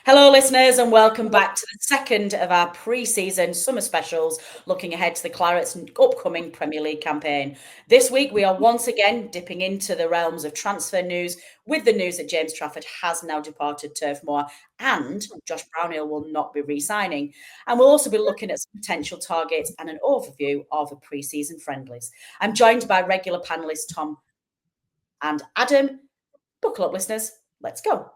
Hello, listeners, and welcome back to the second of our pre-season summer specials, looking ahead to the Clarets' upcoming Premier League campaign. This week, we are once again dipping into the realms of transfer news with the news that James Trafford has now departed Turf Moor and Josh Brownhill will not be re-signing. And we'll also be looking at some potential targets and an overview of the pre-season friendlies. I'm joined by regular panellists Tom and Adam. Buckle up, listeners. Let's go.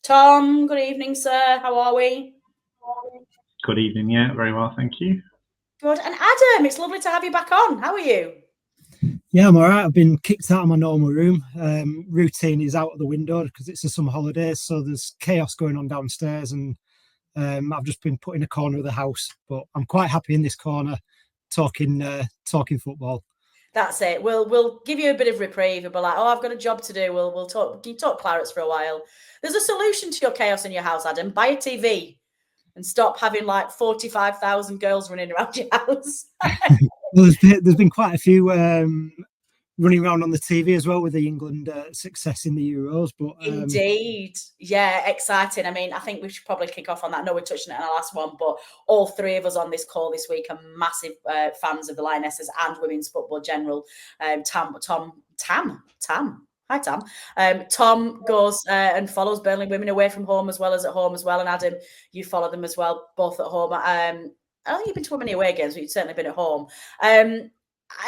Tom, good evening, sir. How are we? Good evening. Yeah, very well, thank you. Good. And Adam, it's lovely to have you back on. How are you? Yeah, I'm all right. I've been kicked out of my normal room. Routine is out of the window because it's the summer holidays, so there's chaos going on downstairs, and I've just been put in a corner of the house. But I'm quite happy in this corner, talking football. That's it. We'll give you a bit of reprieve. We'll be like, oh, I've got a job to do. We'll talk. Can you talk Clarets for a while? There's a solution to your chaos in your house, Adam. Buy a TV and stop having like 45,000 girls running around your house. Well, there's been quite a few running around on the TV as well with the England success in the Euros. But Indeed. Yeah, exciting. I mean, I think we should probably kick off on that. I know we're touching it on our last one, but all three of us on this call this week are massive fans of the Lionesses and women's football general. Tam. Hi, Tam. Tom goes and follows Burnley women away from home as well as at home as well. And Adam, you follow them as well, both at home. I don't think you've been to many away games, but you've certainly been at home.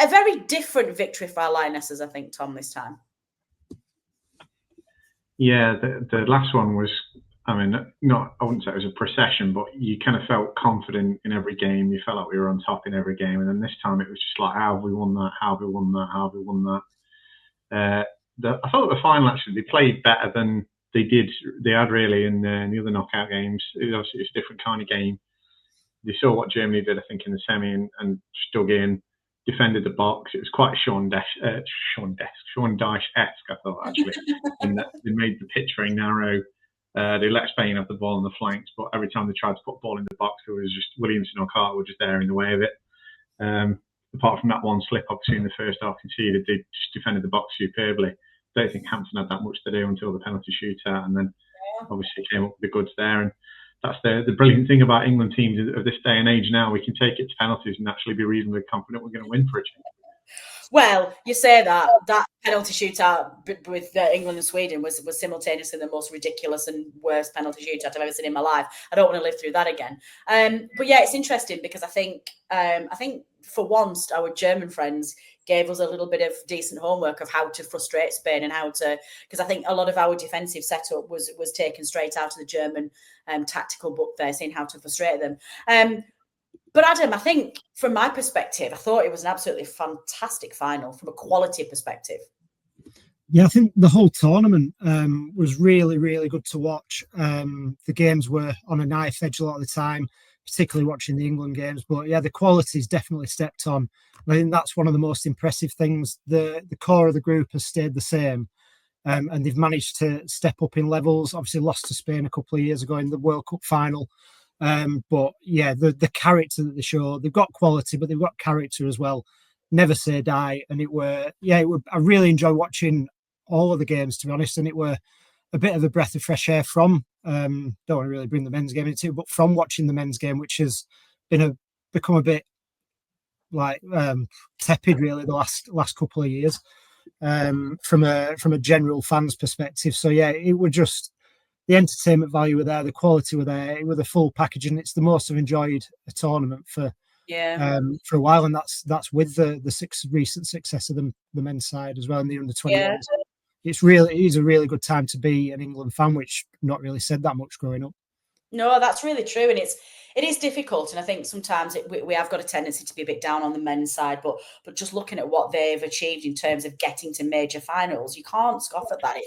A very different victory for our Lionesses, I think, Tom, this time. Yeah, the last one was, I wouldn't say it was a procession, but you kind of felt confident in every game. You felt like we were on top in every game. And then this time it was just like, how have we won that? How have we won that? How have we won that? I thought the final, actually, they played better than they had really in the other knockout games. It's a different kind of game. They saw what Germany did, I think, in the semi and dug in, defended the box. It was quite Sean Dyche-esque, I thought, actually, in that they made the pitch very narrow. They let Spain have the ball on the flanks, but every time they tried to put the ball in the box, there was just Williamson or Carter were just there in the way of it. Apart from that one slip, obviously, in the first half conceded, they just defended the box superbly. I don't think Hampton had that much to do until the penalty shootout, and then obviously came up with the goods there. And that's the brilliant thing about England teams of this day and age now. We can take it to penalties and actually be reasonably confident we're going to win for a change. Well, you say that penalty shootout with England and Sweden was simultaneously the most ridiculous and worst penalty shootout I've ever seen in my life. I don't want to live through that again. But yeah, it's interesting because I think for once our German friends gave us a little bit of decent homework of how to frustrate Spain and because I think a lot of our defensive setup was taken straight out of the German tactical book there, seeing how to frustrate them. But Adam, I think from my perspective, I thought it was an absolutely fantastic final from a quality perspective. Yeah, I think the whole tournament was really, really good to watch. The games were on a knife edge a lot of the time, particularly watching the England games. But yeah, the quality's definitely stepped on. I think that's one of the most impressive things. The core of the group has stayed the same, and they've managed to step up in levels. Obviously lost to Spain a couple of years ago in the World Cup final. But yeah, the character that they show, they've got quality, but they've got character as well. Never say die. And I really enjoy watching all of the games, to be honest. And it were a bit of a breath of fresh air from, don't want to really bring the men's game into it, but from watching the men's game, which has become a bit like tepid really the last couple of years from a general fan's perspective. So yeah, it was just the entertainment value were there, the quality were there, it was a full package, and it's the most I've enjoyed a tournament for a while, and that's with the recent success of the men's side as well in the under 21s. Yeah. It is a really good time to be an England fan, which not really said that much growing up. No, that's really true, and it is difficult, and I think sometimes we have got a tendency to be a bit down on the men's side, but just looking at what they've achieved in terms of getting to major finals, you can't scoff at that.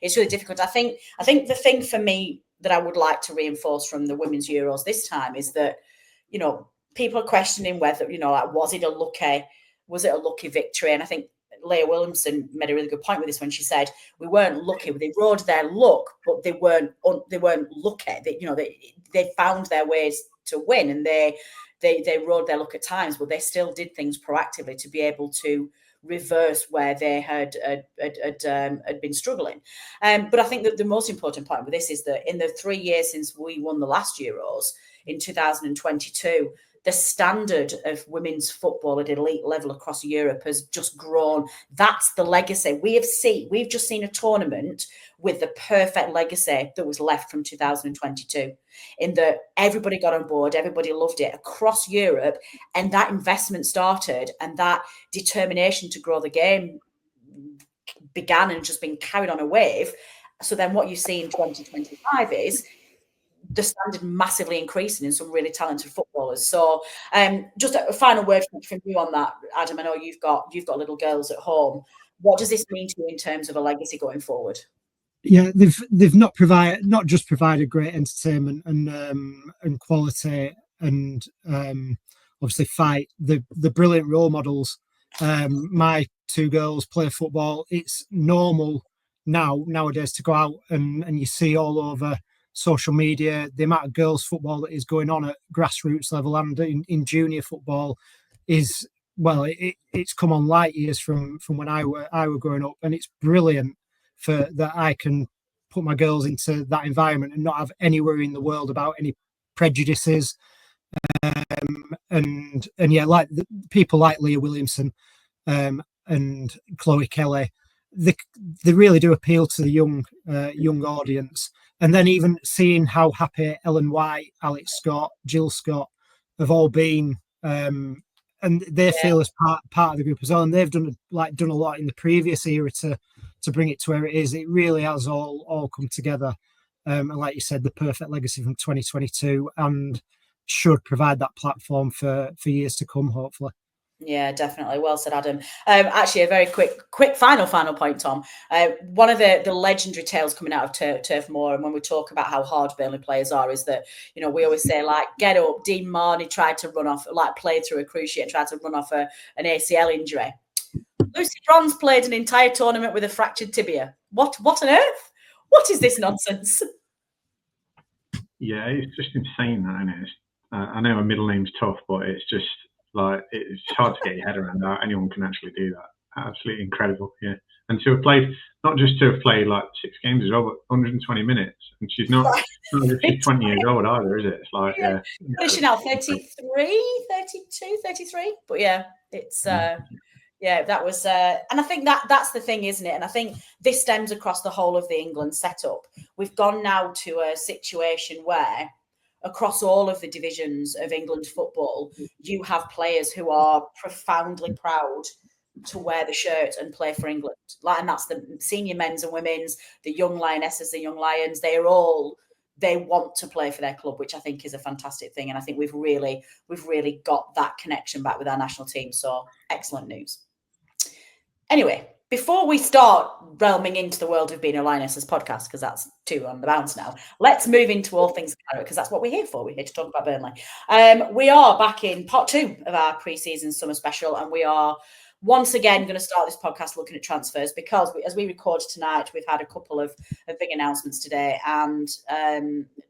It's really difficult. I think the thing for me that I would like to reinforce from the Women's Euros this time is that, you know, people are questioning whether, you know, like, was it a lucky victory? And I think Leah Williamson made a really good point with this when she said we weren't lucky. They rode their luck, but they weren't lucky. They found their ways to win, and they rode their luck at times, but they still did things proactively to be able to reverse where they had been struggling. But I think that the most important point with this is that in the 3 years since we won the last Euros in 2022, the standard of women's football at elite level across Europe has just grown. That's the legacy. We've just seen a tournament with the perfect legacy that was left from 2022, in that everybody got on board, everybody loved it across Europe, and that investment started, and that determination to grow the game began and just been carried on a wave. So then what you see in 2025 is the standard massively increasing in some really talented footballers. So just a final word from you on that, Adam. I know you've got little girls at home. What does this mean to you in terms of a legacy going forward? Yeah, they've not just provided great entertainment and quality, and obviously fight the brilliant role models. My 2 girls play football. It's normal nowadays to go out and you see all over social media the amount of girls football that is going on at grassroots level and in junior football is, well, it's come on light years from when I were growing up, and it's brilliant for that I can put my girls into that environment and not have any worry in the world about any prejudices. And yeah, like people like Leah Williamson and Chloe Kelly, they really do appeal to the young audience. And then even seeing how happy Ellen White, Alex Scott, Jill Scott have all been, and they feel as part of the group as well. And they've done a lot in the previous era to bring it to where it is. It really has all come together. And like you said, the perfect legacy from 2022, and should provide that platform for years to come, hopefully. Yeah, definitely. Well said, Adam. Actually, a very quick final point, Tom. One of the legendary tales coming out of Turf Moor, and when we talk about how hard Burnley players are, is that, we always say, like, get up. Dean Marney tried to run off, like, played through a cruciate and tried to run off an ACL injury. Lucy Bronze played an entire tournament with a fractured tibia. What on earth? What is this nonsense? Yeah, it's just insane, that, isn't it? I know my middle name's tough, but it's just like, it's hard to get your head around how anyone can actually do that. Absolutely incredible, yeah. And to have played, not just to have played like 6 games as well, but 150 minutes. And she's not she's 20 years old either, is it? It's like, yeah. Finishing out 33, 32, 33. But yeah, it's that was, and I think that's the thing, isn't it? And I think this stems across the whole of the England setup. We've gone now to a situation where across all of the divisions of England football, you have players who are profoundly proud to wear the shirt and play for England. And that's the senior men's and women's, the young Lionesses, the young Lions. They want to play for their club, which I think is a fantastic thing. And I think we've really got that connection back with our national team. So excellent news. Anyway, before we start realming into the world of being a Lionesses podcast, because that's 2 on the bounce now, let's move into all things Canada, because that's what we're here for. We're here to talk about Burnley. We are back in part 2 of our pre-season summer special, and we are once again going to start this podcast looking at transfers, because as we record tonight, we've had a couple of big announcements today, and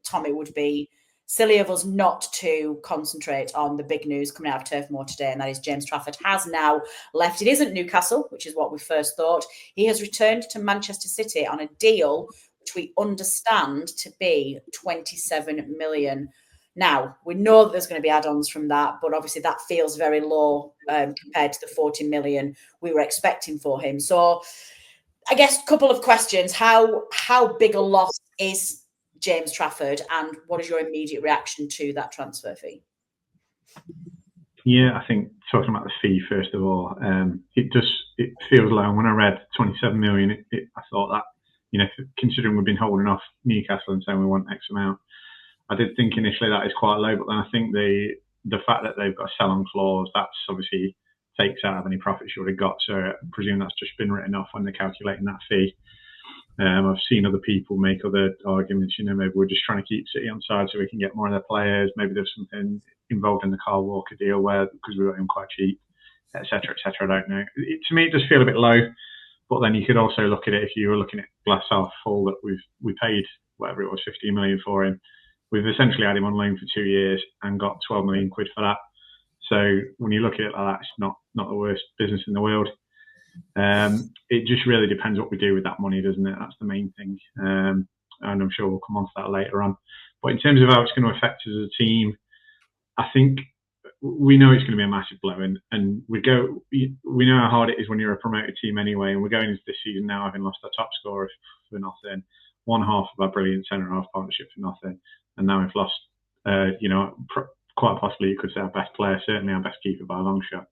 Tom, it would be silly of us not to concentrate on the big news coming out of Turf Moor today, and that is James Trafford has now left. It isn't Newcastle, which is what we first thought. He has returned to Manchester City on a deal which we understand to be 27 million. Now, we know that there's going to be add-ons from that, but obviously that feels very low compared to the 40 million we were expecting for him. So I guess a couple of questions. How big a loss is James Trafford, and what is your immediate reaction to that transfer fee? Yeah, I think talking about the fee first of all, it feels low. When I read 27 million, I thought that, considering we've been holding off Newcastle and saying we want X amount, I did think initially that is quite low. But then I think the fact that they've got a sell-on clause, that's obviously takes out of any profits you would have got. So I presume that's just been written off when they're calculating that fee. I've seen other people make other arguments, maybe we're just trying to keep City on side so we can get more of their players. Maybe there's something involved in the Kyle Walker deal where, because we got him quite cheap, etc., etc. I don't know. To me, it does feel a bit low. But then you could also look at it if you were looking at glass half full, that we paid whatever it was, 15 million for him. We've essentially had him on loan for 2 years and got 12 million quid for that. So when you look at it like that, it's not the worst business in the world. It just really depends what we do with that money, doesn't it? That's the main thing. And I'm sure we'll come on to that later on. But in terms of how it's going to affect us as a team, I think we know it's going to be a massive blow, and we know how hard it is when you're a promoted team anyway, and we're going into this season now having lost our top scorer for nothing, one half of our brilliant centre-half partnership for nothing, and now we've lost, quite possibly you could say our best player, certainly our best keeper by a long shot.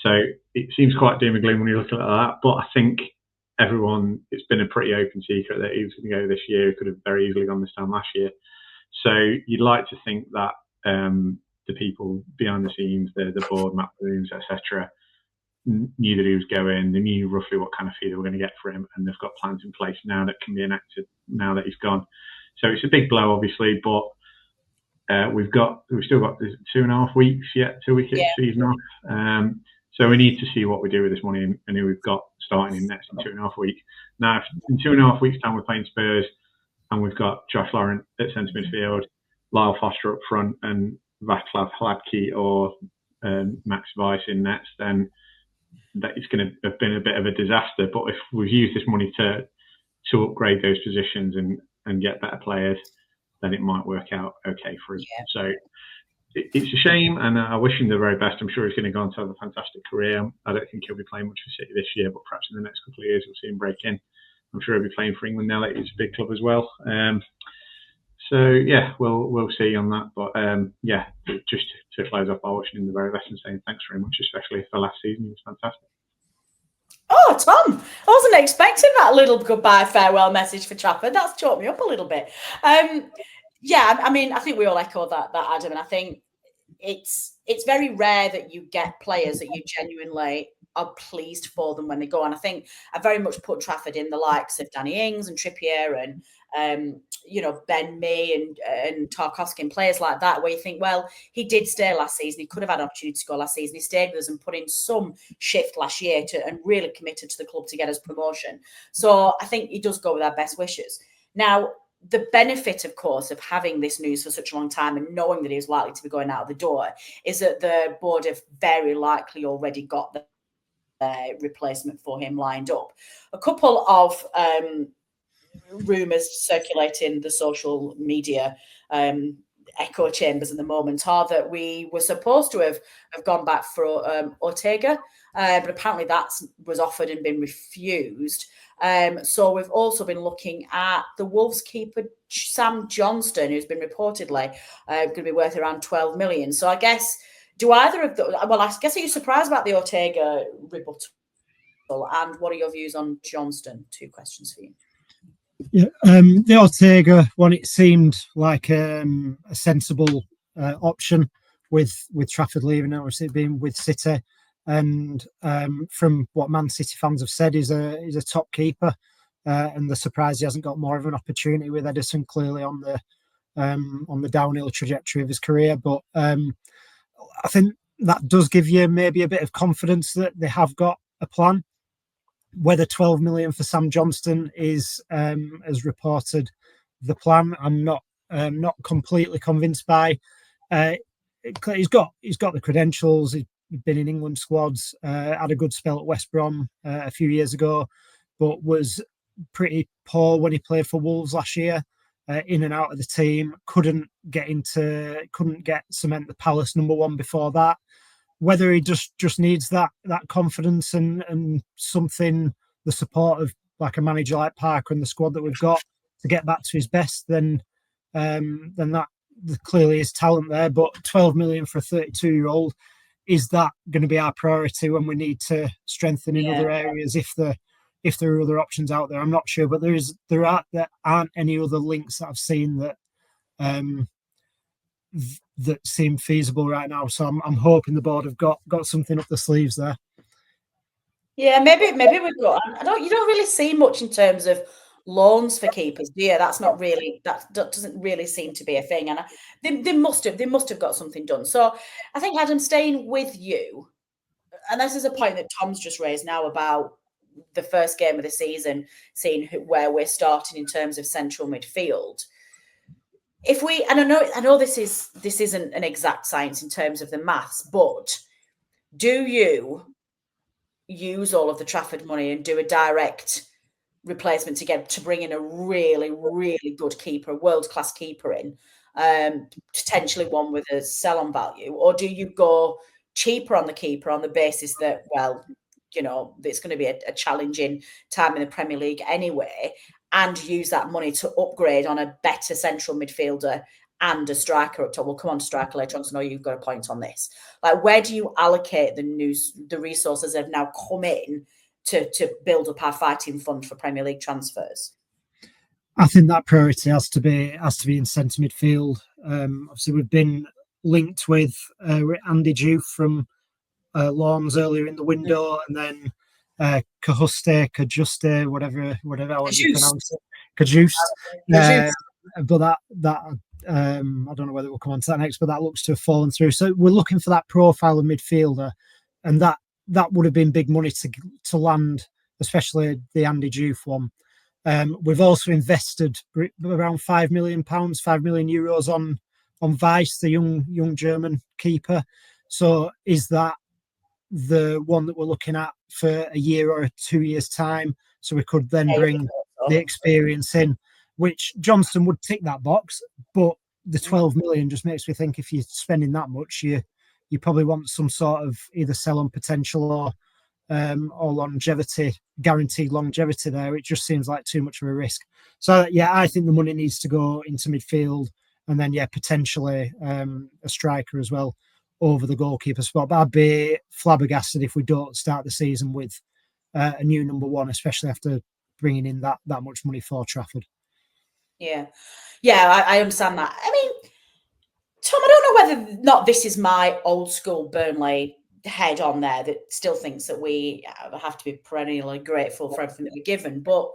So it seems quite doom and gloom when you look at that, but I think it's been a pretty open secret that he was going to go this year. He could have very easily gone this time last year. So you'd like to think that the people behind the scenes, the board, Matt Booms, etc., knew that he was going. They knew roughly what kind of fee they were going to get for him, and they've got plans in place now that can be enacted now that he's gone. So it's a big blow, obviously, but we've still got 2.5 weeks yet till we kick the season off. So we need to see what we do with this money and who we've got starting in next in 2.5 weeks. Now, if in 2.5 weeks' time we're playing Spurs and we've got Josh Laurent at centre midfield, Lyle Foster up front, and Václav Hladký or Max Weiss in nets, then that it's going to have been a bit of a disaster. But if we've used this money to upgrade those positions and get better players, then it might work out okay for us. Yeah. So it's a shame, and I wish him the very best. I'm sure he's going to go on to have a fantastic career. I don't think he'll be playing much for City this year, but perhaps in the next couple of years we'll see him break in. I'm sure he'll be playing for England now that it's a big club as well. So yeah, we'll see on that. But yeah, just to close up by watching him the very best and saying thanks very much, especially for last season. He was fantastic. Oh, Tom, I wasn't expecting that little goodbye farewell message for Trafford. That's chalked me up a little bit. Yeah, I mean, I think we all echo that, Adam, and I think it's very rare that you get players that you genuinely are pleased for them when they go. And I think I very much put Trafford in the likes of Danny Ings and Trippier and Ben Mee and Tarkowski and players like that, where you think, well, he did stay last season. He could have had an opportunity to go last season. He stayed with us and put in some shift last year and really committed to the club to get us promotion. So I think he does go with our best wishes. Now, the benefit, of course, of having this news for such a long time and knowing that he was likely to be going out of the door is that the board have very likely already got the replacement for him lined up. A couple of rumours circulating the social media echo chambers at the moment are that we were supposed to have gone back for Ortega, but apparently that was offered and been refused. So we've also been looking at the Wolves keeper Sam Johnston, who's been reportedly going to be worth around 12 million. So I guess, I guess are you surprised about the Ortega rebuttal? And what are your views on Johnston? 2 questions for you. Yeah, the Ortega one, it seemed like a sensible option with Trafford leaving, obviously being with City. And from what Man City fans have said, he's a top keeper, and they're surprised he hasn't got more of an opportunity with Edison clearly on the downhill trajectory of his career. But I think that does give you maybe a bit of confidence that they have got a plan. Whether 12 million for Sam Johnston is, as reported, the plan, I'm not completely convinced by. He's got the credentials. He's been in England squads. Had a good spell at West Brom a few years ago, but was pretty poor when he played for Wolves last year. In and out of the team, couldn't cement the Palace #1 before that. Whether he just needs that confidence and something, the support of like a manager like Parker and the squad that we've got to get back to his best, then that clearly is talent there. But 12 million for a 32-year-old, is that going to be our priority when we need to strengthen in other areas? If there are other options out there, I'm not sure. But there aren't any other links that I've seen that seem feasible right now. So I'm hoping the board have got something up the sleeves there. Yeah, maybe we've got. You don't really see much in terms of loans for keepers, do you? That's not really that doesn't really seem to be a thing. And they must have got something done. So I think, Adam, staying with you, and this is a point that Tom's just raised now about the first game of the season, seeing where we're starting in terms of central midfield. If we, and I know this isn't an exact science in terms of the maths, but do you use all of the Trafford money and do a direct replacement to bring in a really, really good keeper, a world-class keeper in, potentially one with a sell-on value? Or do you go cheaper on the keeper on the basis that, well, you know, it's going to be a challenging time in the Premier League anyway, and use that money to upgrade on a better central midfielder and a striker up top? We'll come on to striker later on, so I know you've got a point on this. Like, where do you allocate the resources that have now come in to build up our fighting fund for Premier League transfers? I think that priority has to be in centre midfield. Obviously, we've been linked with Andy Juve from Lawns earlier in the window, and then Kajuste, whatever how you pronounce it, Kajuste. But that I don't know whether we'll come on to that next, but that looks to have fallen through. So we're looking for that profile of midfielder, and that would have been big money to land, especially the Andy Juve one. We've also invested around £5 million, €5 million on Weiss, the young German keeper. So is that the one that we're looking at for a year or 2 years' time? So we could then bring the experience in, which Johnston would tick that box, but the 12 million just makes me think if you're spending that much, you probably want some sort of either sell-on potential or longevity, guaranteed longevity there. It just seems like too much of a risk. So yeah, I think the money needs to go into midfield, and then potentially a striker as well over the goalkeeper spot. But I'd be flabbergasted if we don't start the season with a new number one, especially after bringing in that much money for Trafford. Yeah, I understand that. I mean, Tom, I don't know whether not this is my old school Burnley head on there that still thinks that we have to be perennially grateful for everything that we're given. But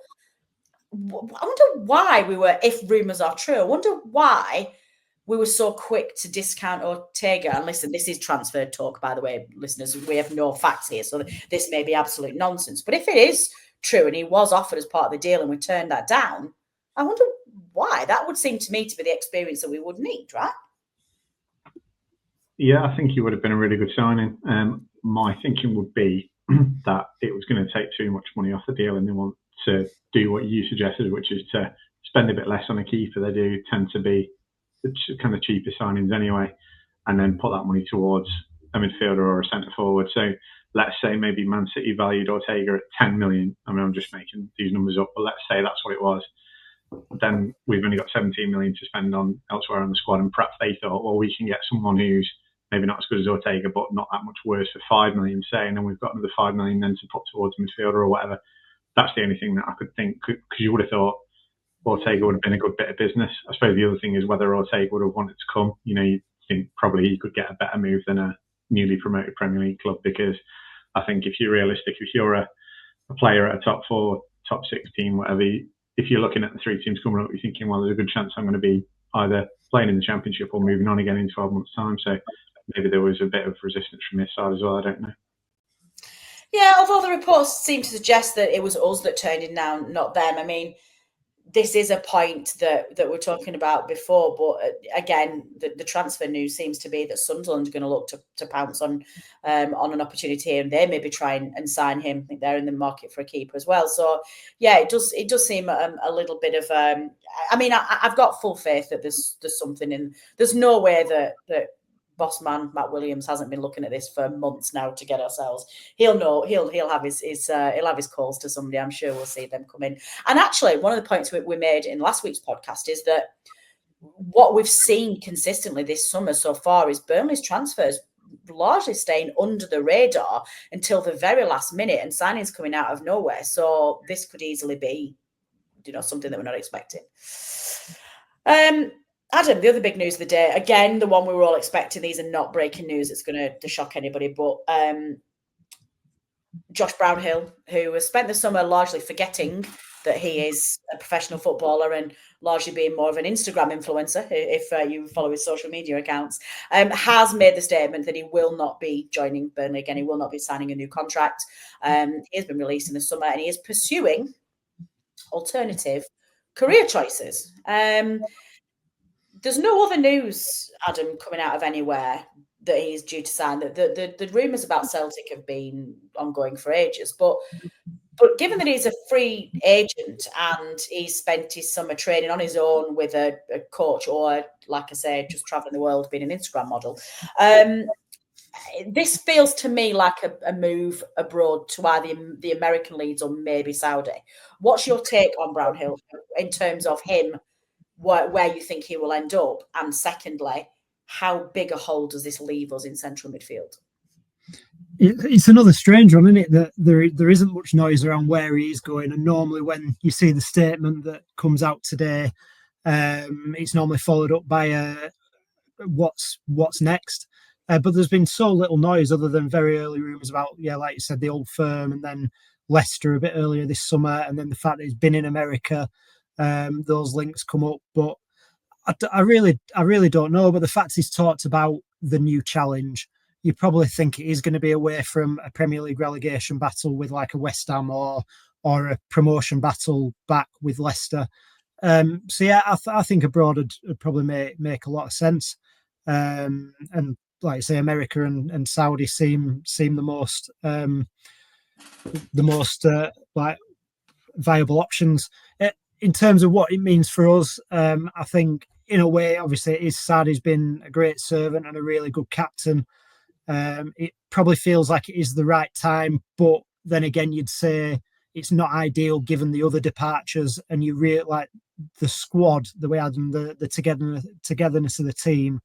I wonder why we were, if rumours are true, I wonder why we were so quick to discount Ortega. And listen, this is transfer talk, by the way, listeners. We have no facts here, so this may be absolute nonsense. But if it is true and he was offered as part of the deal and we turned that down, I wonder why. That would seem to me to be the experience that we would need, right? Yeah, I think he would have been a really good signing. My thinking would be that it was going to take too much money off the deal, and they want to do what you suggested, which is to spend a bit less on a keeper. They do tend to be the kind of cheaper signings anyway, and then put that money towards a midfielder or a centre forward. So let's say maybe Man City valued Ortega at 10 million. I mean, I'm just making these numbers up, but let's say that's what it was. Then we've only got 17 million to spend on elsewhere on the squad, and perhaps they thought, well, we can get someone who's maybe not as good as Ortega, but not that much worse for 5 million, say, and then we've got another 5 million then to put towards a midfielder or whatever. That's the only thing that I could think, because you would have thought Ortega would have been a good bit of business. I suppose the other thing is whether Ortega would have wanted to come. You know, you think probably he could get a better move than a newly promoted Premier League club, because I think if you're realistic, if you're a player at a top 4, top 6 team, whatever, if you're looking at the 3 teams coming up, you're thinking, well, there's a good chance I'm going to be either playing in the Championship or moving on again in 12 months' time. So maybe there was a bit of resistance from his side as well. I don't know. Yeah, although the reports seem to suggest that it was us that turned it down, not them. I mean, this is a point that we're talking about before, but again, the transfer news seems to be that Sunderland are going to look to pounce on an opportunity here, and they maybe try and sign him. I think they're in the market for a keeper as well. So yeah, it does seem a little bit of. I mean, I've got full faith that there's something in. There's no way that boss man Matt Williams hasn't been looking at this for months now to get ourselves. He'll know. He'll have his calls to somebody. I'm sure we'll see them come in. And actually, one of the points we made in last week's podcast is that what we've seen consistently this summer so far is Burnley's transfers largely staying under the radar until the very last minute, and signings coming out of nowhere. So this could easily be, something that we're not expecting. Adam, the other big news of the day, again, the one we were all expecting. These are not breaking news. It's going to shock anybody. But Josh Brownhill, who has spent the summer largely forgetting that he is a professional footballer and largely being more of an Instagram influencer, if you follow his social media accounts, has made the statement that he will not be joining Burnley again. He will not be signing a new contract. He has been released in the summer and he is pursuing alternative career choices. There's no other news, Adam, coming out of anywhere that he's due to sign. The rumours about Celtic have been ongoing for ages, but given that he's a free agent and he spent his summer training on his own with a coach or, like I say, just travelling the world, being an Instagram model, this feels to me like a move abroad to either the American leagues or maybe Saudi. What's your take on Brownhill in terms of him, where you think he will end up? And secondly, how big a hole does this leave us in central midfield? It's another strange one, isn't it? That there isn't much noise around where he is going. And normally when you see the statement that comes out today, it's normally followed up by what's next. But there's been so little noise other than very early rumours about, like you said, the Old Firm and then Leicester a bit earlier this summer. And then the fact that he's been in America, those links come up. But I really don't know. But the fact he's talked about the new challenge, you probably think it is going to be away from a Premier League relegation battle with like a West Ham or a promotion battle back with Leicester. So yeah, I think abroad would probably make a lot of sense. And like I say, America and Saudi seem the most like viable options. In terms of what it means for us, I think in a way, obviously, it is sad. He's been a great servant and a really good captain. It probably feels like it is the right time, but then again, you'd say it's not ideal given the other departures, and you really like the squad, the way Adam, the togetherness of the team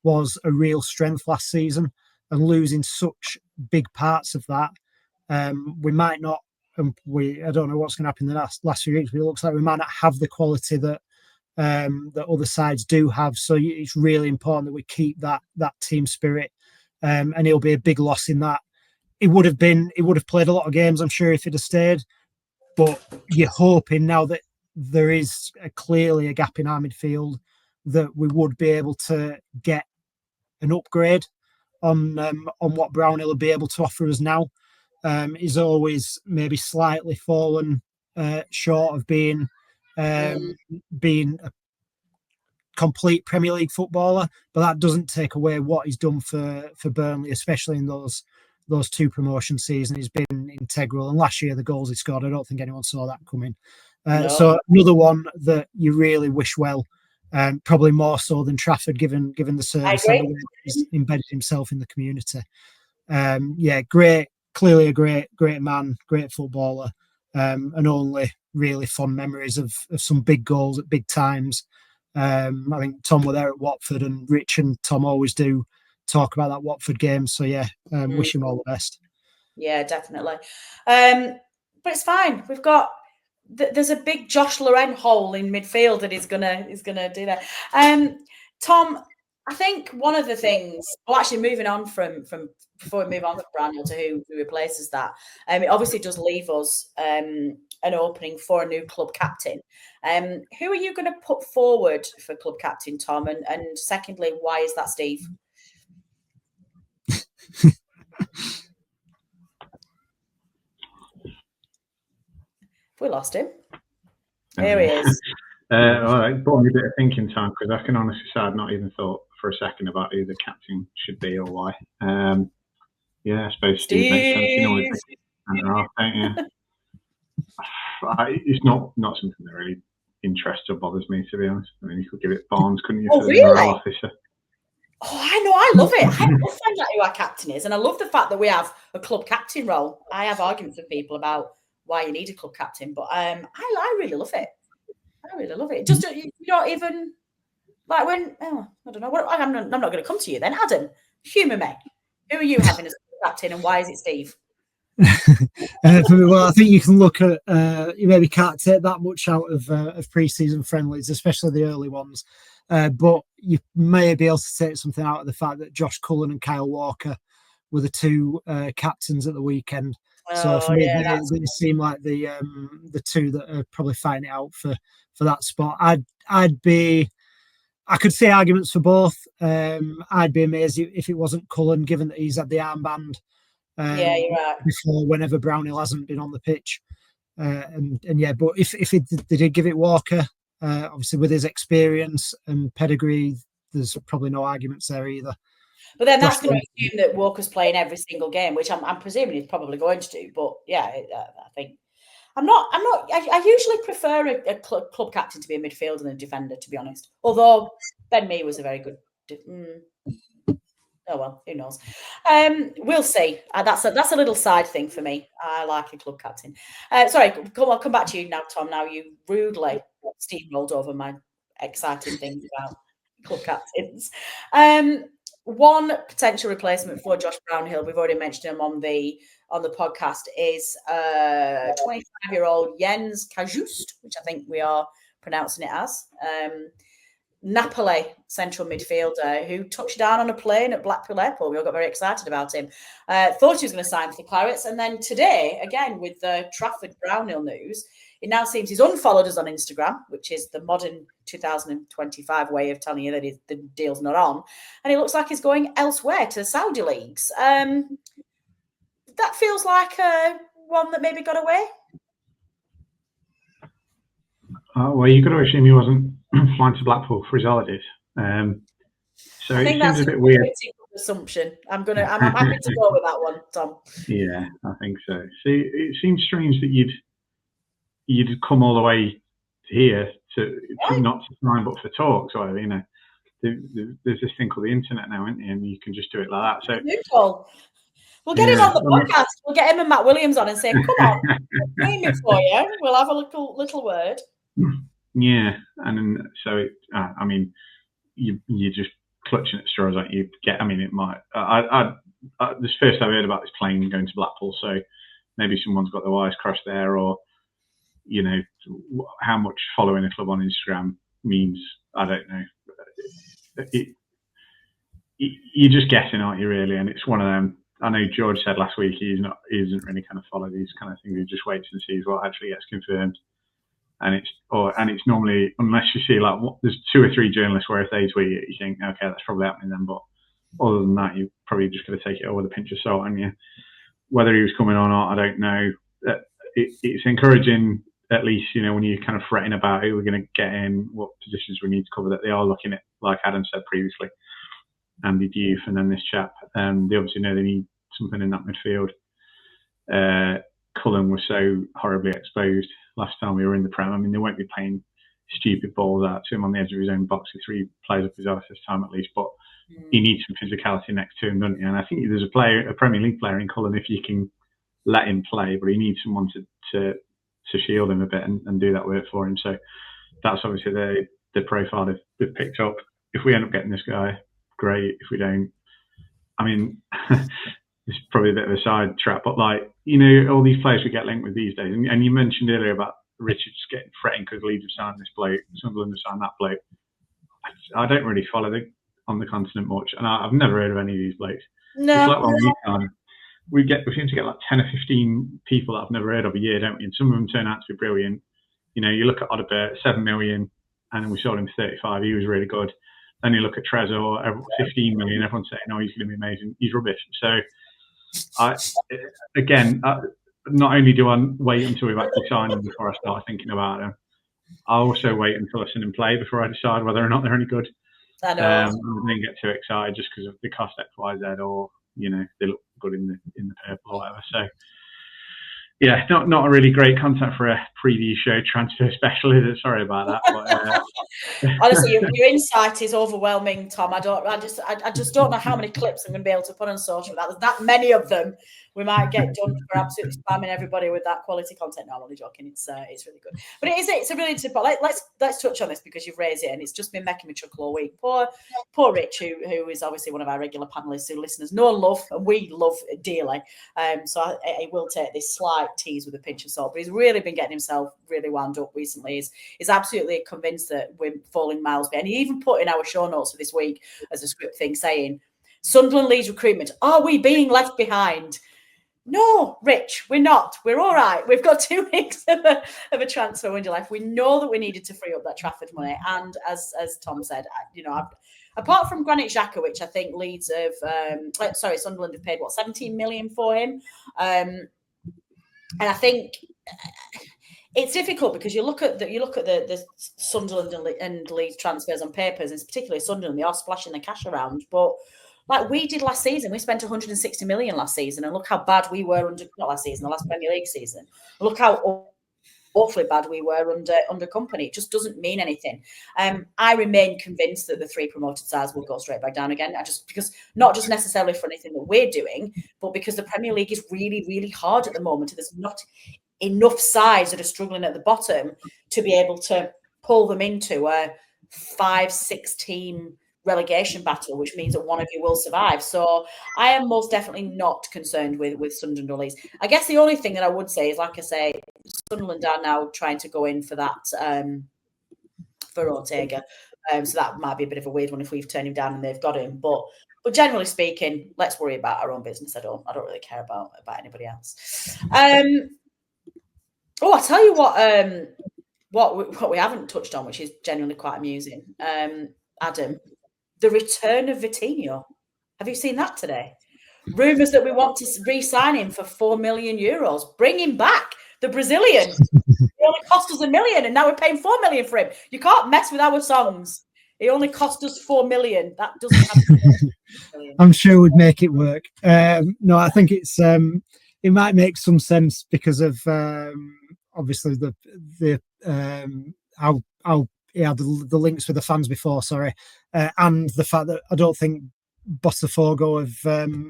was a real strength last season, and losing such big parts of that, we might not. I don't know what's going to happen in the last few weeks, but it looks like we might not have the quality that other sides do have. So it's really important that we keep that team spirit. And he'll be a big loss in that. He would have played a lot of games, I'm sure, if he'd have stayed. But you're hoping now that there is clearly a gap in our midfield that we would be able to get an upgrade on what Brownhill will be able to offer us now. He's always maybe slightly fallen short of being a complete Premier League footballer, but that doesn't take away what he's done for Burnley, especially in those two promotion seasons. He's been integral, and last year the goals he scored, I don't think anyone saw that coming. No. So another one that you really wish well, probably more so than Trafford, given the service and the way he's embedded himself in the community. Clearly a great man, great footballer, and only really fond memories of some big goals at big times. I think Tom were there at Watford, and Rich and Tom always do talk about that Watford game. So wish him all the best. Yeah, definitely. But it's fine. We've got there's a big Josh Laurent hole in midfield that is gonna do that. Tom, I think one of the things, actually moving on from before we move on from Brownhill to who replaces that, it obviously does leave us an opening for a new club captain. Who are you going to put forward for club captain, Tom? And secondly, why is that Steve? We lost him. There he is. All right, bought me a bit of thinking time, because I can honestly say I've not even thought for a second about who the captain should be or why. I suppose Steve makes sense. You know, it's not something that really interests or bothers me, to be honest. I mean, you could give it Barnes, couldn't you? Oh, really? Morale officer. Oh, I know. I love it. I love finding out who our captain is, and I love the fact that we have a club captain role. I have arguments with people about why you need a club captain, but I really love it. I really love it. Just you don't even like when I don't know. I'm not going to come to you then, Adam. Humour me. Who are you having as captain, and why is it Steve? Well, I think you can look at you maybe can't take that much out of pre-season friendlies, especially the early ones. But you may be able to take something out of the fact that Josh Cullen and Kyle Walker were the two captains at the weekend. So for me, they seem like the two that are probably fighting it out for that spot. I could see arguments for both. I'd be amazed if it wasn't Cullen, given that he's had the armband you're right. before, whenever Brownhill hasn't been on the pitch. But if they did give it Walker, obviously with his experience and pedigree, there's probably no arguments there either. But then that's going to assume that Walker's playing every single game, which I'm presuming he's probably going to do. But yeah, I think I usually prefer a club captain to be a midfielder than a defender, to be honest. Although Ben Mee was a very good. Oh well, who knows? We'll see. That's a little side thing for me. I like a club captain. Sorry, I'll come back to you now, Tom. Now you rudely steamrolled over my exciting things about club captains. One potential replacement for Josh Brownhill, we've already mentioned him on the podcast, is 25-year-old Jens Kajust, which I think we are pronouncing it as. Napoli central midfielder who touched down on a plane at Blackpool Airport. We all got very excited about him. Thought he was going to sign for the Clarets. And then today, again, with the Trafford Brownhill news, it now seems he's unfollowed us on Instagram, which is the modern 2025 way of telling you that the deal's not on. And it looks like he's going elsewhere to the Saudi leagues. That feels like one that maybe got away. Well, you've got to assume he wasn't flying to Blackpool for his holidays. So I think it seems that's a bit weird. Assumption. I'm happy to go with that one, Tom. Yeah, I think so. See, it seems strange that you'd come all the way here to not to sign but for talks, or you know. There's this thing called the internet now, isn't there? And you can just do it like that. So neutral. We'll get him on the podcast. We'll get him and Matt Williams on and say, "Come on, name it for you. We'll have a little word." Yeah, and then, so I mean, you're just clutching at straws, aren't you? It might. This first I've heard about this plane going to Blackpool, so maybe someone's got the wires crossed there, or you know, how much following a club on Instagram means, I don't know. You're just guessing, aren't you? Really, and it's one of them. I know George said last week he isn't really kind of follow these kind of things. He just waits and sees what actually gets confirmed. And it's normally, unless you see there's 2 or 3 journalists where if they tweet it, you think, okay, that's probably happening then. But other than that, you probably just got to take it all with a pinch of salt. And whether he was coming or not, I don't know. It's encouraging, at least, you know, when you're kind of fretting about who we're going to get in, what positions we need to cover, that they are looking at, like Adam said previously, Andy Diouf and then this chap. They obviously know they need something in that midfield. Cullen was so horribly exposed last time we were in the Prem. I mean, they won't be playing stupid balls out to him on the edge of his own box with 3 players up his arse this time at least, but he needs some physicality next to him, doesn't he? And I think there's a Premier League player in Cullen if you can let him play, but he needs someone to shield him a bit and do that work for him. So that's obviously the profile they've picked up. If we end up getting this guy, great. If we don't, I mean, it's probably a bit of a side trap, but all these players we get linked with these days, and you mentioned earlier about Richards getting fretting because Leeds have signed this bloke, Sunderland have signed that bloke. I don't really follow on the continent much, and I've never heard of any of these blokes. No. It's like when we seem to get like 10 or 15 people that I've never heard of a year, don't we? And some of them turn out to be brilliant. You know, you look at Odegaard, 7 million, and then we sold him for 35. He was really good. Then you look at Trezor, 15 million. Everyone's saying, "No, he's going to be amazing." He's rubbish. So, not only do I wait until we've actually signed them before I start thinking about them, I also wait until I see them play before I decide whether or not they're any good. I know. And then get too excited just because of the cost X, Y, Z, or you know they look good in the purple or whatever. So yeah, not a really great content for a preview show transfer special, is it? Sorry about that. But, honestly, your insight is overwhelming, Tom. I just don't know how many clips I'm going to be able to put on social. There's that many of them. We might get done for absolutely spamming everybody with that quality content. No, I'm only joking. It's really good, but it's a really tip. Let's touch on this because you've raised it, and it's just been making me chuckle all week. Poor Rich, who is obviously one of our regular panelists who listeners know and love, and we love dearly. So I will take this slight tease with a pinch of salt, but he's really been getting himself really wound up recently. He's absolutely convinced that we're falling miles behind. He even put in our show notes for this week as a script thing saying, Sunderland Leeds recruitment. Are we being left behind? No, Rich, we're not. We're all right. We've got 2 weeks of a transfer window left. We know that we needed to free up that Trafford money. And as Tom said, apart from Granit Xhaka, which I think Leeds have, Sunderland have paid, 17 million for him. And I think it's difficult because you look at the Sunderland and Leeds transfers on papers, and particularly Sunderland, they are splashing the cash around. But like we did last season, we spent 160 million last season, and look how bad we were not last season, the last Premier League season. Look how awfully bad we were under Company. It just doesn't mean anything. I remain convinced that the 3 promoted sides will go straight back down again. Because not just necessarily for anything that we're doing, but because the Premier League is really, really hard at the moment. There's not enough sides that are struggling at the bottom to be able to pull them into a 5-6 team relegation battle, which means that one of you will survive. So I am most definitely not concerned with Sunderland or Leeds. I guess the only thing that I would say is, like I say, Sunderland are now trying to go in for that for Ortega. So that might be a bit of a weird one if we've turned him down and they've got him. But generally speaking, let's worry about our own business. I don't really care about anybody else. I tell you what we haven't touched on, which is genuinely quite amusing. Adam, the return of Vetinho. Have you seen that today? Rumours that we want to re-sign him for €4 million. Bring him back, the Brazilian. He only cost us $1 million, and now we're paying $4 million for him. You can't mess with our songs. He only cost us $4 million. That doesn't happen. I'm sure we'd make it work. No, I think it's it might make some sense because of obviously the how he had the links with the fans before, and the fact that I don't think Botafogo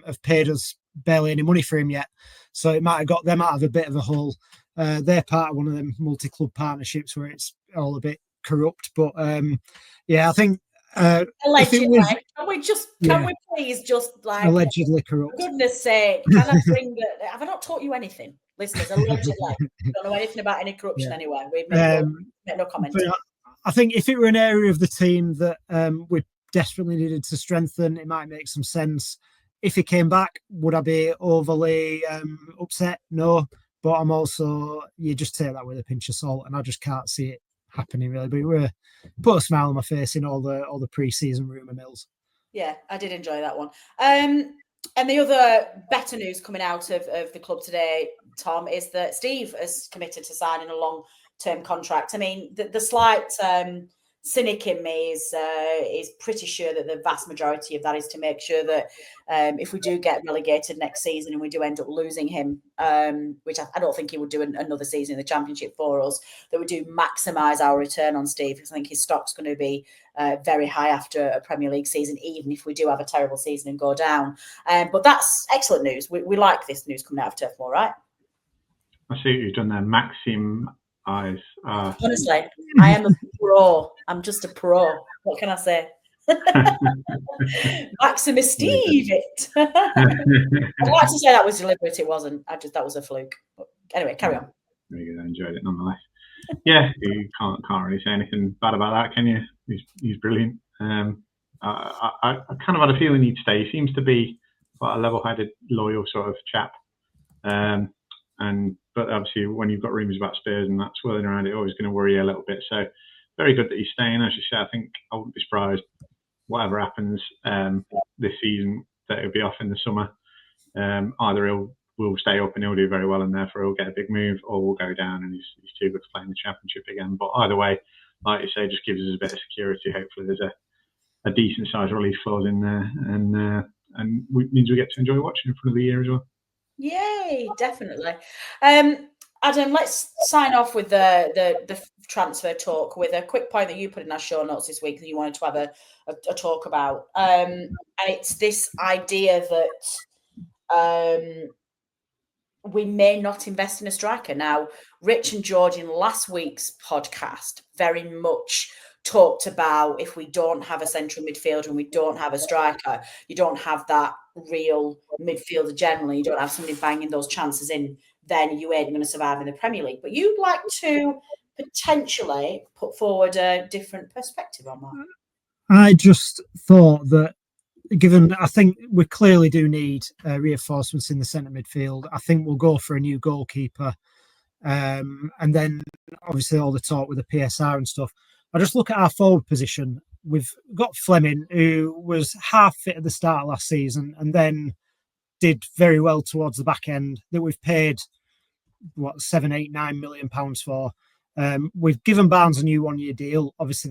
have paid us barely any money for him yet, so it might have got them out of a bit of a hole. They're part of one of them multi-club partnerships where it's all a bit corrupt, but yeah, I think allegedly. Can we please just like allegedly corrupt? For goodness sake, can I bring the? Have I not taught you anything, listeners? Allegedly, don't know anything about any corruption anyway. We've made no comment. I think if it were an area of the team that we desperately needed to strengthen, it might make some sense. If he came back, would I be overly upset? No, but I'm also, you just take that with a pinch of salt, and I just can't see it happening really. But it were put a smile on my face in all the pre-season rumour mills. Yeah, I did enjoy that one. And the other better news coming out of the club today, Tom, is that Steve has committed to signing a long-term contract. I mean, the slight cynic in me is pretty sure that the vast majority of that is to make sure that if we do get relegated next season and we do end up losing him, which I don't think he would do another season in the Championship for us, that we do maximise our return on Steve, because I think his stock's going to be very high after a Premier League season, even if we do have a terrible season and go down. But that's excellent news. We like this news coming out of Turf Moor, right? I see what you've done there. Maxim eyes. Honestly, I am a pro. I'm just a pro. What can I say? Maximus Steve it. I'd like to say that was deliberate. It wasn't. That was a fluke. But anyway, carry on. Very good. I enjoyed it nonetheless. Yeah, you can't really say anything bad about that, can you? He's brilliant. I kind of had a feeling he'd stay. He seems to be quite a level-headed, loyal sort of chap. But obviously, when you've got rumours about Spurs and that swirling around, it's always going to worry you a little bit. So, very good that he's staying. As you say, I think I wouldn't be surprised, whatever happens this season, that he'll be off in the summer. Either we'll stay up and he'll do very well, and therefore he'll get a big move, or we'll go down and he's too good to play in the Championship again. But either way, like you say, just gives us a bit of security. Hopefully, there's a decent sized release clause in there, and means we get to enjoy watching him for another year as well. Yay, definitely. Adam, let's sign off with the transfer talk with a quick point that you put in our show notes this week that you wanted to have a talk about. And it's this idea that we may not invest in a striker. Now, Rich and George in last week's podcast very much talked about if we don't have a central midfielder and we don't have a striker, you don't have that real midfielder generally, you don't have somebody banging those chances in, then you ain't going to survive in the Premier League. But you'd like to potentially put forward a different perspective on that. I just thought that given I think we clearly do need reinforcements in the centre midfield. I think we'll go for a new goalkeeper, and then obviously all the talk with the PSR and stuff. I just look at our forward position. We've got Fleming, who was half fit at the start of last season, and then did very well towards the back end. That we've paid £7, £8, £9 million for. We've given Barnes a new 1-year deal. Obviously,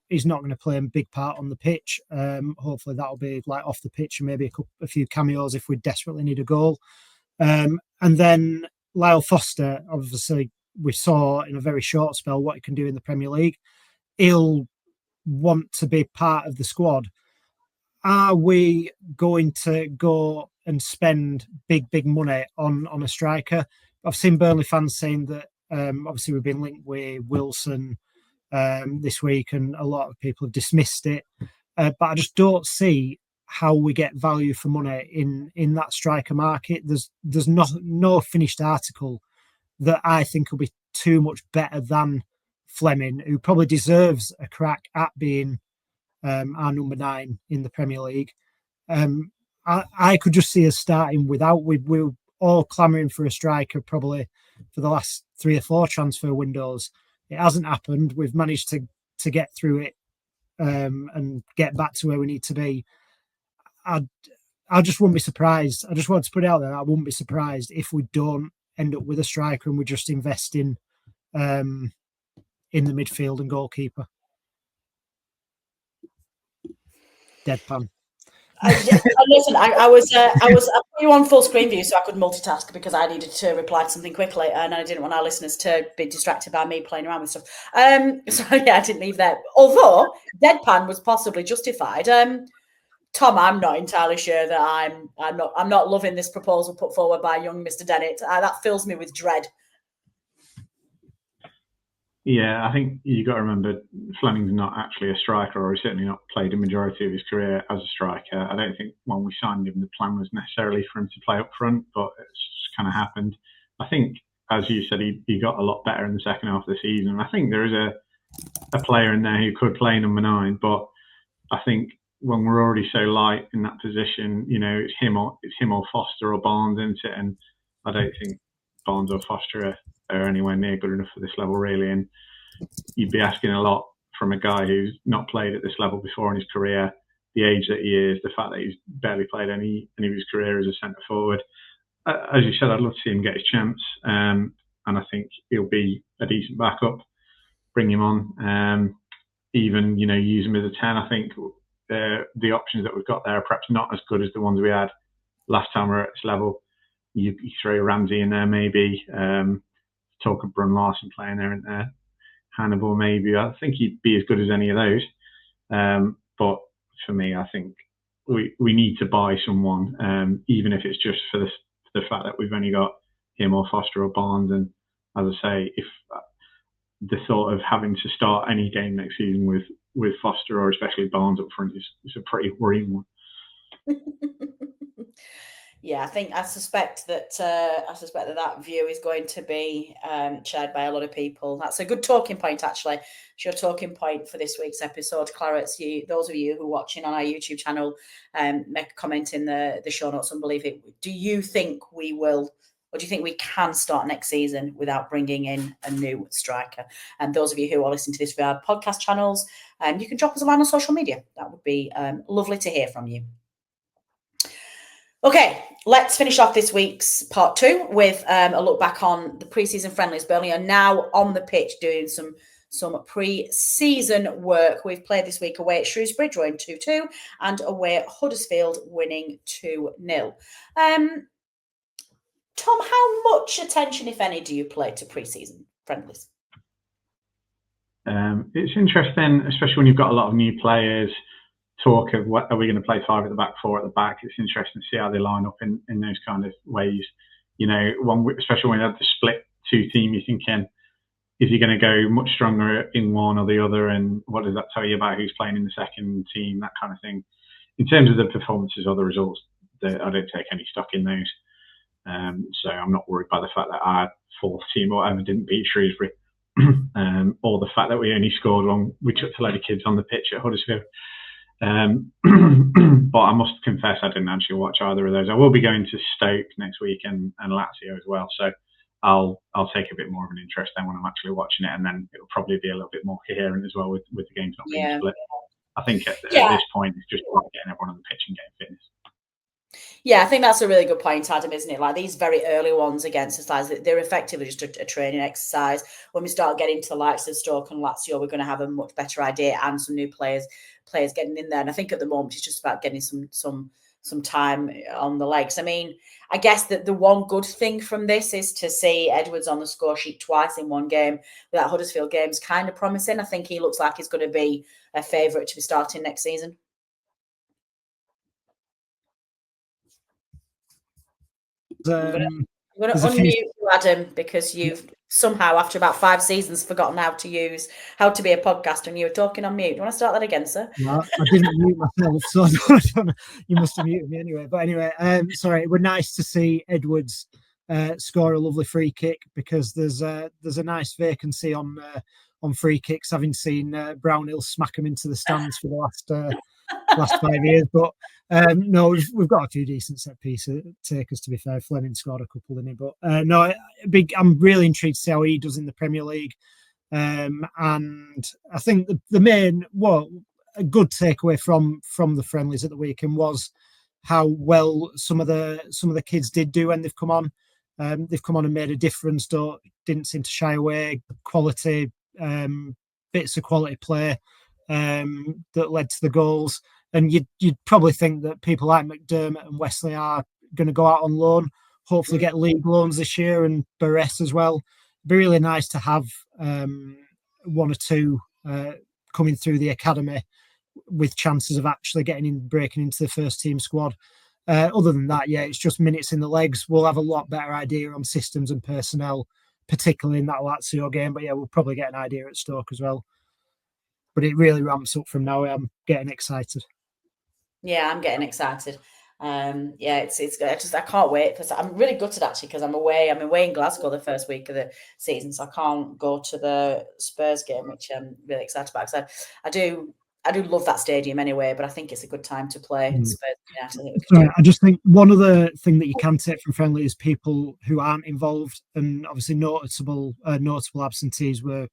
he's not going to play a big part on the pitch. Hopefully, that'll be like off the pitch and maybe a few cameos if we desperately need a goal. And then Lyle Foster, obviously, we saw in a very short spell what he can do in the Premier League. He'll want to be part of the squad. Are we going to go and spend big money on a striker? I've seen Burnley fans saying that obviously we've been linked with Wilson this week, and a lot of people have dismissed it. But I just don't see how we get value for money in that striker market. There's no finished article that I think will be too much better than Fleming, who probably deserves a crack at being our number 9 in the Premier League. I could just see us starting without. We're all clamouring for a striker probably for the last 3 or 4 transfer windows. It hasn't happened. We've managed to get through it and get back to where we need to be. I just wouldn't be surprised. I just want to put it out there. I wouldn't be surprised if we don't end up with a striker and we just invest in the midfield and goalkeeper. Deadpan. Listen, I put you on full screen view so I could multitask because I needed to reply to something quickly, and I didn't want our listeners to be distracted by me playing around with stuff. So yeah, I didn't leave that. Although deadpan was possibly justified. Tom, I'm not entirely sure that I'm not loving this proposal put forward by young Mr. Dennet. That fills me with dread. Yeah, I think you got to remember Fleming's not actually a striker, or he's certainly not played a majority of his career as a striker. I don't think when we signed him, the plan was necessarily for him to play up front, but it's just kind of happened. I think, as you said, he got a lot better in the second half of the season. I think there is a player in there who could play number 9, but I think when we're already so light in that position, it's him or Foster or Barnes, isn't it? And I don't think Barnes or Foster are anywhere near good enough for this level, really. And you'd be asking a lot from a guy who's not played at this level before in his career, the age that he is, the fact that he's barely played any of his career as a centre forward. As you said, I'd love to see him get his chance, and I think he'll be a decent backup. Bring him on, even use him as a 10. I think the options that we've got there are perhaps not as good as the ones we had last time we were at this level. You throw Ramsey in there, maybe. Talk of Brun Larson playing there, isn't there? Hannibal, maybe. I think he'd be as good as any of those. But for me, I think we need to buy someone, even if it's just for the fact that we've only got him or Foster or Barnes. And as I say, if the thought of having to start any game next season with Foster or especially Barnes up front is a pretty worrying one. Yeah, I suspect that view is going to be shared by a lot of people. That's a good talking point, actually. It's your talking point for this week's episode, Clarence. Those of you who are watching on our YouTube channel, make a comment in the show notes and believe it. Do you think we will, or do you think we can start next season without bringing in a new striker? And those of you who are listening to this via our podcast channels, you can drop us a line on social media. That would be lovely to hear from you. Okay, let's finish off this week's part 2 with a look back on the pre-season friendlies. Burnley are now on the pitch doing some pre-season work. We've played this week away at Shrewsbury, drawing 2-2, and away at Huddersfield, winning 2-0. Tom, how much attention, if any, do you play to pre-season friendlies? It's interesting, especially when you've got a lot of new players. Talk of what are we going to play 5 at the back, 4 at the back. It's interesting to see how they line up in those kind of ways. Especially when you have the split 2 team, you're thinking, is he going to go much stronger in one or the other? And what does that tell you about who's playing in the second team? That kind of thing. In terms of the performances or the results, I don't take any stock in those. So I'm not worried by the fact that our 4th team or whatever didn't beat Shrewsbury, or the fact that we only scored when we chucked a load of kids on the pitch at Huddersfield. But I must confess I didn't actually watch either of those. I will be going to Stoke next week and Lazio as well, so I'll take a bit more of an interest then when I'm actually watching it, and then it'll probably be a little bit more coherent as well with the games not being split. I think at this point it's just about getting everyone on the pitch and getting fitness. Yeah, I think that's a really good point, Adam, isn't it? Like these very early ones against us, like, they're effectively just a training exercise. When we start getting to the likes of Stoke and Lazio, we're going to have a much better idea and some new players getting in there. And I think at the moment it's just about getting some time on the legs. I mean, I guess that the one good thing from this is to see Edwards on the score sheet twice in one game. That Huddersfield game's kind of promising. I think he looks like he's going to be a favourite to be starting next season. I'm going to unmute you, Adam, because you've somehow, after about 5 seasons, forgotten how to be a podcaster, and you were talking on mute. Do you want to start that again, sir? No, I didn't mute myself, so I don't know. You must have muted me anyway. But anyway, sorry, it was nice to see Edwards score a lovely free kick, because there's a nice vacancy on free kicks, having seen Brownhill smack them into the stands for the last 5 years. But no, we've got a few decent set piece takers, to be fair. Fleming scored a couple, didn't he? But no, I'm really intrigued to see how he does in the Premier League. And I think the main, a good takeaway from the friendlies at the weekend was how well some of the kids did do when they've come on. They've come on and made a difference. Didn't seem to shy away. Quality, bits of quality play that led to the goals. And you'd probably think that people like McDermott and Wesley are going to go out on loan, hopefully get league loans this year, and Barres as well. It'd be really nice to have one or two coming through the academy with chances of actually breaking into the first team squad. Other than that, it's just minutes in the legs. We'll have a lot better idea on systems and personnel, particularly in that Lazio game. But we'll probably get an idea at Stoke as well. But it really ramps up from now. I'm getting excited. Yeah, I'm getting excited. It's I can't wait. I'm really gutted actually, because I'm away in Glasgow the first week of the season, so I can't go to the Spurs game, which I'm really excited about, because I do love that stadium anyway, but I think it's a good time to play Spurs. I just think one other thing that you can take from friendly is people who aren't involved, and obviously notable absentees were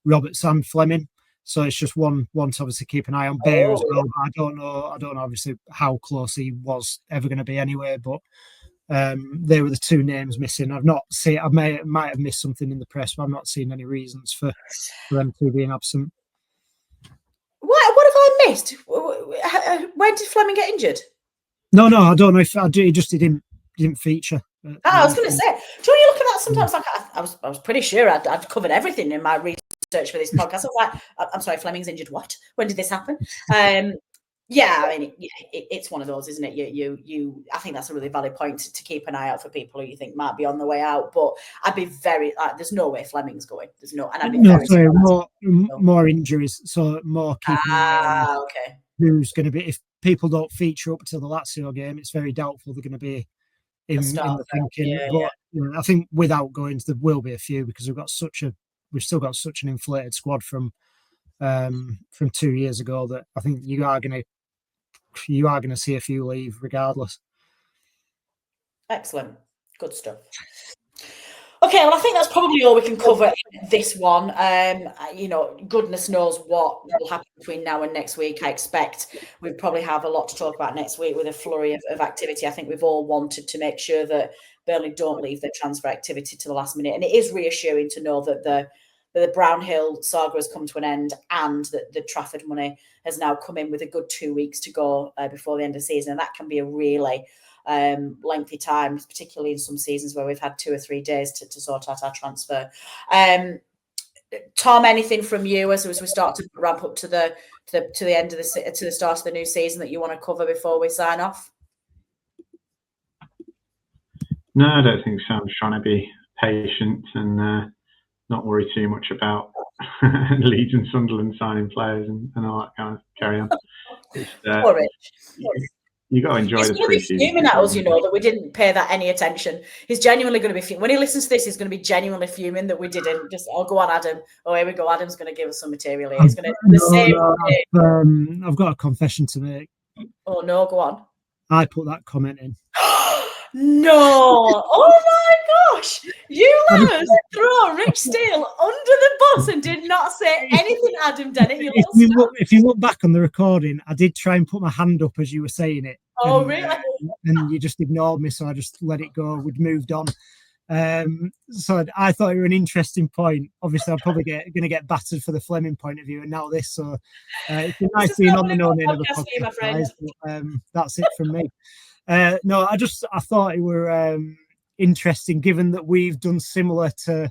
Roberts and Fleming. So it's just one to obviously keep an eye on. Bear as well. I don't know obviously how close he was ever going to be anyway, but they were the two names missing. I've not seen. I might have missed something in the press, but I've not seen any reasons for them two being absent. What have I missed? When did Fleming get injured? No, I don't know if I do. He didn't feature. I was going to say, do you look at that sometimes? Like I was pretty sure I'd covered everything in my research for this podcast. I was like, I'm sorry, Fleming's injured. What? When did this happen? It's one of those, isn't it? You. I think that's a really valid point to keep an eye out for people who you think might be on the way out. But I'd be very there's no way Fleming's going. There's no, and I'd be more injuries, so more keeping. Okay. Who's going to be, if people don't feature up to the Lazio game, it's very doubtful they're going to be in the thinking. I think without going, there will be a few, because we've still got such an inflated squad from 2 years ago that I think you are going to see a few leave regardless. Excellent, good stuff. Okay, well, I think that's probably all we can cover in this one. Goodness knows what will happen between now and next week. I expect we'll probably have a lot to talk about next week with a flurry of activity. I think we've all wanted to make sure that Burnley don't leave their transfer activity to the last minute. And it is reassuring to know that the Brownhill saga has come to an end, and that the Trafford money has now come in with a good 2 weeks to go before the end of the season. And that can be a really lengthy time, particularly in some seasons where we've had 2 or 3 days to sort out our transfer. Tom, anything from you as we start to ramp up to the end of to the start of the new season that you want to cover before we sign off? No, I don't think so. I'm trying to be patient and not worry too much about Leeds and Sunderland signing players and all that kind of carry on. You got to enjoy He's the going to be pre-season. fuming at us, that we didn't pay that any attention. He's genuinely going to be fuming. When he listens to this, he's going to be genuinely fuming that we didn't. Just, oh, go on, Adam. Oh, here we go. Adam's going to give us some material here. He's going to I've got a confession to make. Oh no, go on. I put that comment in. No! Oh my gosh! You lads throw Rich Steele under the bus and did not say anything, Adam Dennet. If you look back on the recording, I did try and put my hand up as you were saying it. Oh, really? And you just ignored me, so I just let it go. We'd moved on. So I thought it was an interesting point. Obviously, I'm probably going to get battered for the Fleming point of view, and now this. So it's been nice being on the No Name of a podcast, guys. But, that's it from me. No, I thought it were interesting, given that we've done similar to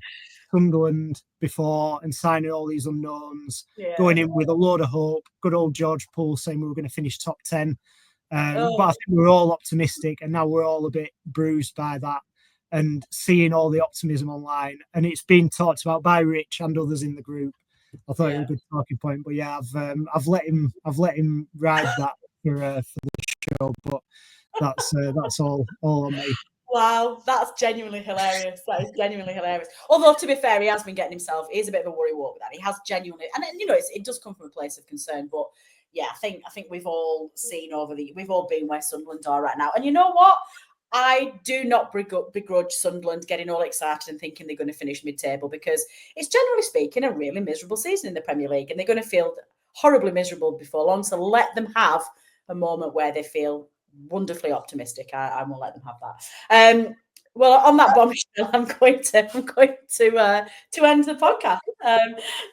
Sunderland before and signing all these unknowns, going in with a load of hope. Good old George Poole saying we were going to finish top 10. But I think we're all optimistic, and now we're all a bit bruised by that. And seeing all the optimism online, and it's been talked about by Rich and others in the group. I thought it was a good talking point. But yeah, I've let him ride that for the show. But that's all on me. Wow, that's genuinely hilarious. That is genuinely hilarious. Although, to be fair, he has been getting himself. He's a bit of a worry walk with that. He has genuinely, and it does come from a place of concern. But yeah, I think we've all seen we've all been where Sunderland are right now. And you know what? I do not begrudge Sunderland getting all excited and thinking they're going to finish mid-table, because it's, generally speaking, a really miserable season in the Premier League, and they're going to feel horribly miserable before long. So let them have a moment where they feel wonderfully optimistic. I will let them have that. Well, on that bombshell, I'm going to end the podcast.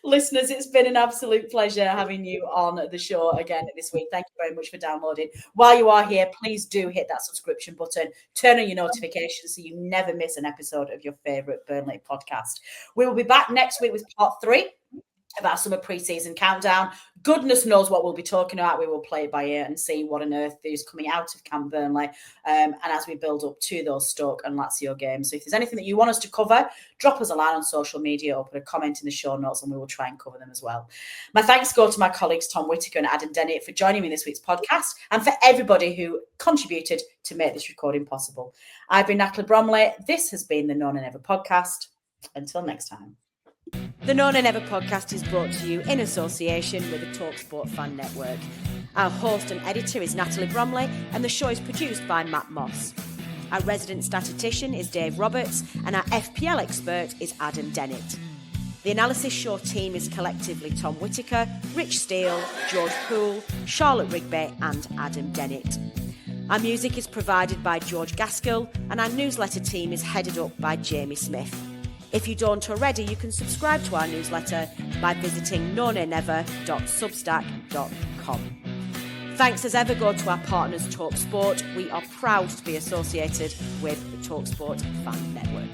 Listeners, it's been an absolute pleasure having you on the show again this week. Thank you very much for downloading. While you are here, please do hit that subscription button, turn on your notifications so you never miss an episode of your favourite Burnley podcast. We will be back next week with part 3 of our summer pre-season countdown. Goodness knows what we'll be talking about. We will play it by ear and see what on earth is coming out of Camp Burnley, and as we build up to those Stoke and Lazio games. So if there's anything that you want us to cover, drop us a line on social media or put a comment in the show notes and we will try and cover them as well. My thanks go to my colleagues Tom Whittaker and Adam Dennet for joining me in this week's podcast, and for everybody who contributed to make this recording possible. I've been Natalie Bromley. This has been the No Never podcast. Until next time. The No Never podcast is brought to you in association with the talkSPORT Fan Network. Our host and editor is Natalie Bromley, and the show is produced by Matt Moss. Our resident statistician is Dave Roberts, and our FPL expert is Adam Dennet. The Analysis Show team is collectively Tom Whittaker, Rich Steele, George Poole, Charlotte Rigby and Adam Dennet. Our music is provided by George Gaskell, and our newsletter team is headed up by Jamie Smith. If you don't already, you can subscribe to our newsletter by visiting nonenever.substack.com. Thanks as ever go to our partners talkSPORT. We are proud to be associated with the talkSPORT Fan Network.